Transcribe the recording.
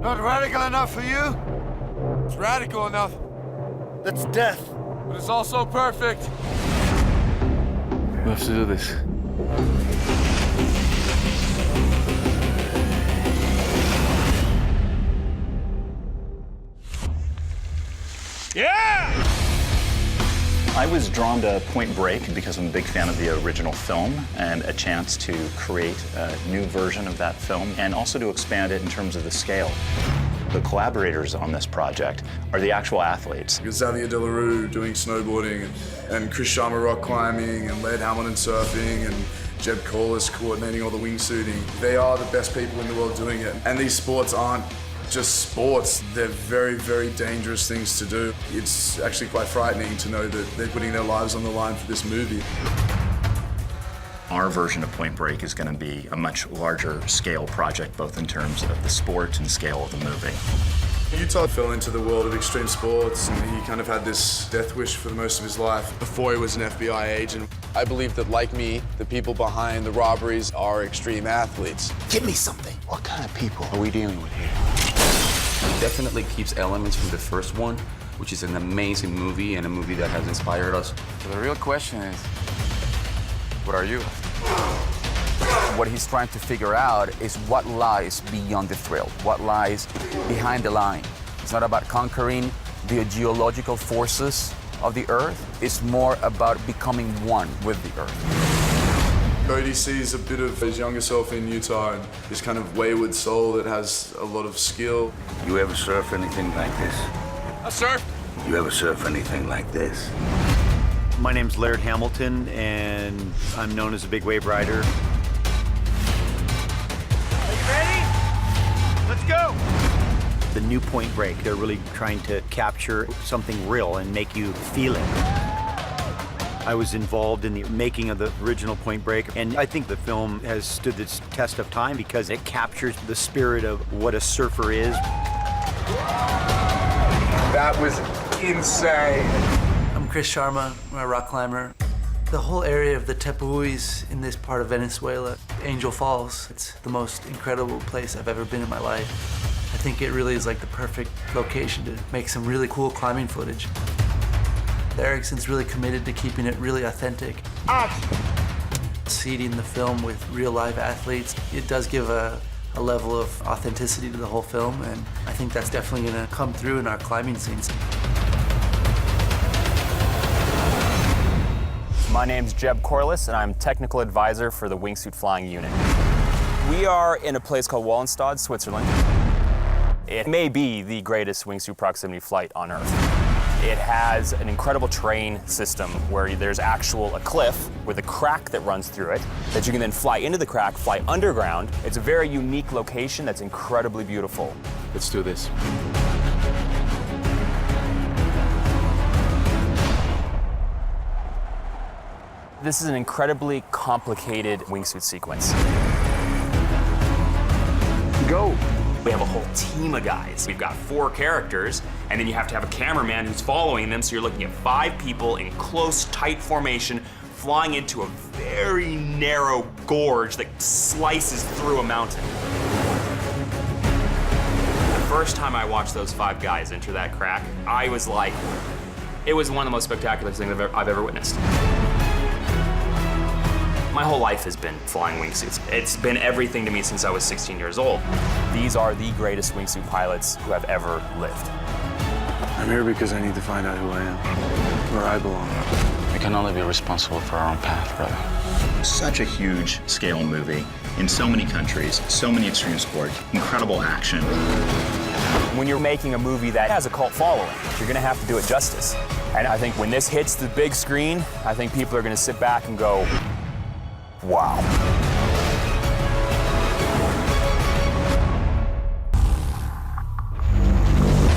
Not radical enough for you? It's radical enough. That's death. But it's also perfect. We have to do this. Yeah! I was drawn to Point Break because I'm a big fan of the original film and a chance to create a new version of that film and also to expand it in terms of the scale. The collaborators on this project are the actual athletes. Xavier Delarue doing snowboarding and Chris Sharma rock climbing and Laird Hamilton surfing and Jeb Corliss coordinating all the wingsuiting. They are the best people in the world doing it. And these sports aren't just sports, they're very, very dangerous things to do. It's actually quite frightening to know that they're putting their lives on the line for this movie. Our version of Point Break is going to be a much larger scale project, both in terms of the sport and scale of the movie. Utah fell into the world of extreme sports and he kind of had this death wish for the most of his life before he was an FBI agent. I believe that, like me, the people behind the robberies are extreme athletes. Give me something. What kind of people are we dealing with here? It definitely keeps elements from the first one, which is an amazing movie and a movie that has inspired us. So the real question is, what are you? What he's trying to figure out is what lies beyond the thrill, what lies behind the line. It's not about conquering the geological forces of the Earth. It's more about becoming one with the Earth. Bodhi sees a bit of his younger self in Utah and this kind of wayward soul that has a lot of skill. You ever surf anything like this? I surf. You ever surf anything like this? My name's Laird Hamilton, and I'm known as a big wave rider. Are you ready? Let's go! The new Point Break, they're really trying to capture something real and make you feel it. I was involved in the making of the original Point Break, and I think the film has stood the test of time because it captures the spirit of what a surfer is. That was insane. I'm Chris Sharma, I'm a rock climber. The whole area of the Tepuis in this part of Venezuela, Angel Falls, it's the most incredible place I've ever been in my life. I think it really is like the perfect location to make some really cool climbing footage. Ericsson's really committed to keeping it really authentic. Seeding the film with real live athletes, it does give a level of authenticity to the whole film, and I think that's definitely gonna come through in our climbing scenes. My name's Jeb Corliss, and I'm technical advisor for the Wingsuit Flying Unit. We are in a place called Wallenstad, Switzerland. It may be the greatest wingsuit proximity flight on Earth. It has an incredible terrain system where there's a cliff with a crack that runs through it that you can then fly into the crack, fly underground. It's a very unique location that's incredibly beautiful. Let's do this. This is an incredibly complicated wingsuit sequence. Go. We have a whole team of guys. We've got 4 characters, and then you have to have a cameraman who's following them, so you're looking at 5 people in close, tight formation, flying into a very narrow gorge that slices through a mountain. The first time I watched those 5 guys enter that crack, I was like, it was one of the most spectacular things I've ever witnessed. My whole life has been flying wingsuits. It's been everything to me since I was 16 years old. These are the greatest wingsuit pilots who have ever lived. I'm here because I need to find out who I am, where I belong. We can only be responsible for our own path, brother. Such a huge scale movie in so many countries, so many extreme sports, incredible action. When you're making a movie that has a cult following, you're gonna have to do it justice. And I think when this hits the big screen, I think people are gonna sit back and go, wow.